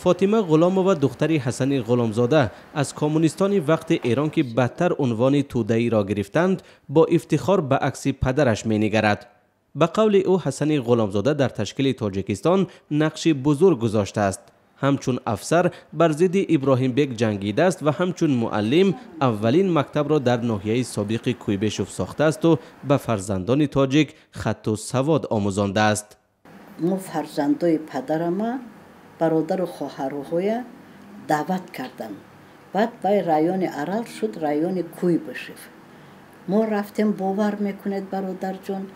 فاطمه غلامова دختری حسن غلامزاده از کمونیستان وقت ایران که بدتر عنوان توده‌ای را گرفتند با افتخار به عکس پدرش می‌نگرد. به قول او حسن غلامزاده در تشکیل تاجیکستان نقش بزرگ گذاشته است. همچون افسر بر ضد ابراهیم بیگ جنگیده است و همچون معلم اولین مکتب را در ناحیه سابق کویبشوف ساخته است و به فرزندان تاجیک خط و سواد آموزانده است. ما فرزندای پدرم برادر و خواهرهای دعوت کردم. بعد به رایون ارال شد رایون کویبشوف. ما رفتیم باور میکنید برادر جان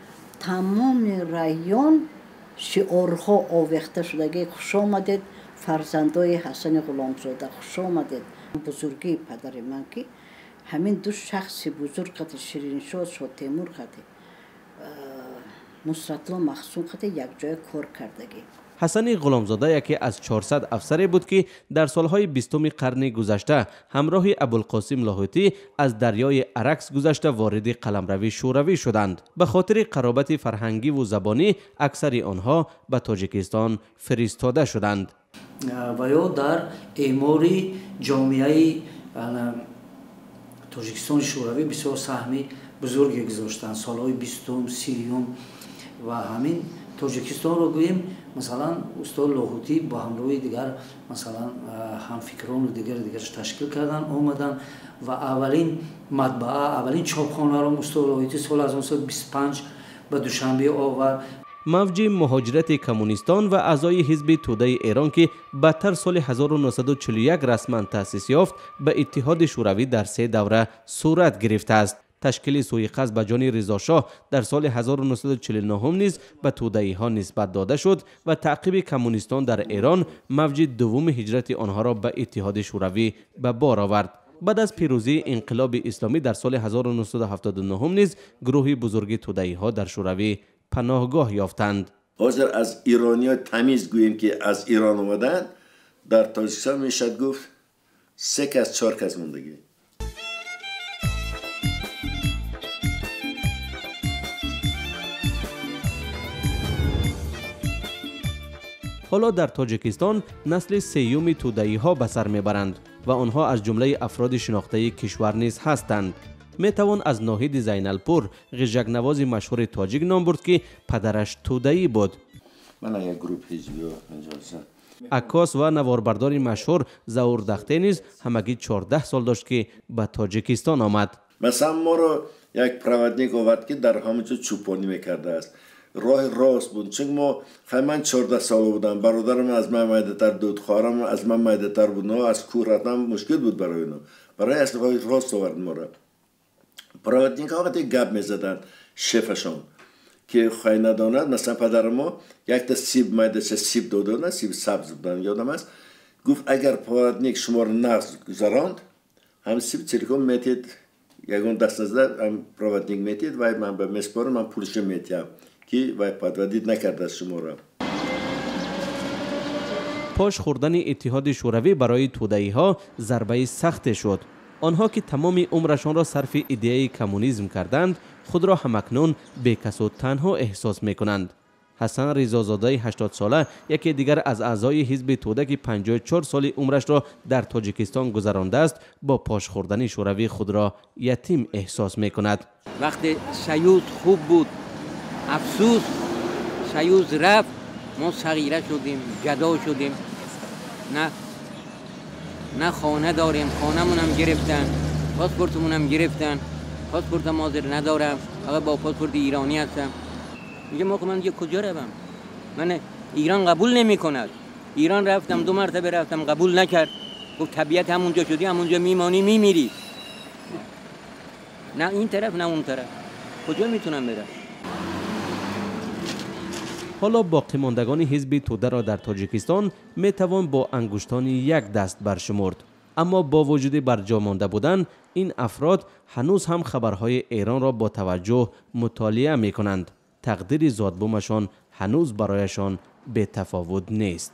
تمام رایون شعارها آویخته شده. خوش آمدید فرزندای حسن غلامزاده، خوش آمدید. بزرگی پدر من که همین دو شخص بزرگ قد شیرینشاه شاه تیمور قد نصرت الله مخزوم قد یک جای کار کردگی. حسن غلامزاده یکی از 400 افسری بود که در سالهای 20 قرن گذشته همراه ابوالقاسم لاهوتی از دریای ارکس گذشته وارد قلمروی شوروی شدند. به خاطر قرابت فرهنگی و زبانی اکثر آنها به تاجیکستان فرستاده شدند. و یا در اعمار جامعه تاجیکستان شوروی بسیار سهمی بزرگی گذاشتند. سالهای 20 30 و همین تاجیکستان رو گوییم مثلا استاد لاهوتی با همراه دیگر مثلا همفکران و دیگرش تشکیل کردن آمدن و اولین مطبعه اولین چاپخانه را استاد لاهوتی سال 1925 به دوشنبه آورد. موج مهاجرت کمونیستان و اعضای حزب توده ایران که بعدتر سال 1941 رسما تأسیس یافت به اتحاد شوروی در 3 دوره صورت گرفته است. تشکیل سوءقصد به جان رضا شاه در سال 1949 نیز به توده‌ای ها نسبت داده شد و تعقیب کمونیستان در ایران موج دوم هجرت آنها را به اتحاد شوروی به بار آورد. بعد از پیروزی انقلاب اسلامی در سال 1979 نیز گروه بزرگ توده‌ای ها در شوروی پناهگاه یافتند. حاضر از ایرانی‌ها تمیز گوییم که از ایران آمدند در تاجیکستان میشد گفت 3 کس 4 کس موندگی. حالا در تاجیکستان نسل سیوم توده‌ای ها به سر میبرند و آنها از جمله افراد شناخته کشور نیز هستند. می توان از ناهید زینالپور غژک نواز مشهور تاجیک نام برد که پدرش توده‌ای بود. من یک گروه حزبی عکاس و نواربردار مشهور ظهور دخته نیز همگی 14 سال داشت که به تاجیکستان آمد. مثلا ما را یک پرودنیک آورد که در همونجا چوپانی میکرده است. راه راست بود چون ما من 14 سال بودم، برادرم از من مایده‌تر بود، خواهرم از من مایده‌تر بود، نه از کوه رفتن مشکل بود برای اونا. برای اصل راه راست آورد ما را. پرودنیک ها وقتی گپ میزدن شفشان که خواهی نداند مثلا پدر ما یک تا سیب مایده سیب دادن، سیب سبز بودن یادم است، گفت اگر پرودنیک شما را نقض گذراند هم سیب تلکون میتید یگون دست نزده هم پرودنیک میتید و من به مسپارم من پولش میتیم که وای پدودید نکرده از شما را. پاش خوردن اتحاد شوروی برای توده‌ای ها ضربه سخت شد. آنها که تمام عمرشان را صرف ایده کمونیسم کردند خود را همکنون بیکس و تنها احساس می کنند. حسن رضازاده 80 ساله یکی دیگر از اعضای حزب توده که 54 سال عمرش را در تاجیکستان گذرانده است با پاش خوردن شوروی خود را یتیم احساس می کند. وقتی سیوز خوب بود افسوس سیوز رفت ما صغیره شدیم جدا شدیم نه خانه داریم خانه‌مون هم گرفتن پاسپورتمون هم گرفتن پاسپورتم حاضر ندارم فقط با پاسپورت ایرانی هستم. میگه ما من دیگه کجا روم من ایران قبول نمی‌کند. ایران رفتم 2 مرتبه رفتم قبول نکرد گفت طبیعت همونجا شدی همونجا میمانی میمیری نه این طرف نه اون طرف کجا میتونم برم. حالا باقی ماندگان حزب توده را در تاجیکستان می توان با انگشتان یک دست برشمرد. اما با وجود برجا مانده بودن این افراد هنوز هم خبرهای ایران را با توجه مطالعه می کنند. تقدیر زادبومشان هنوز برایشان به تفاوت نیست.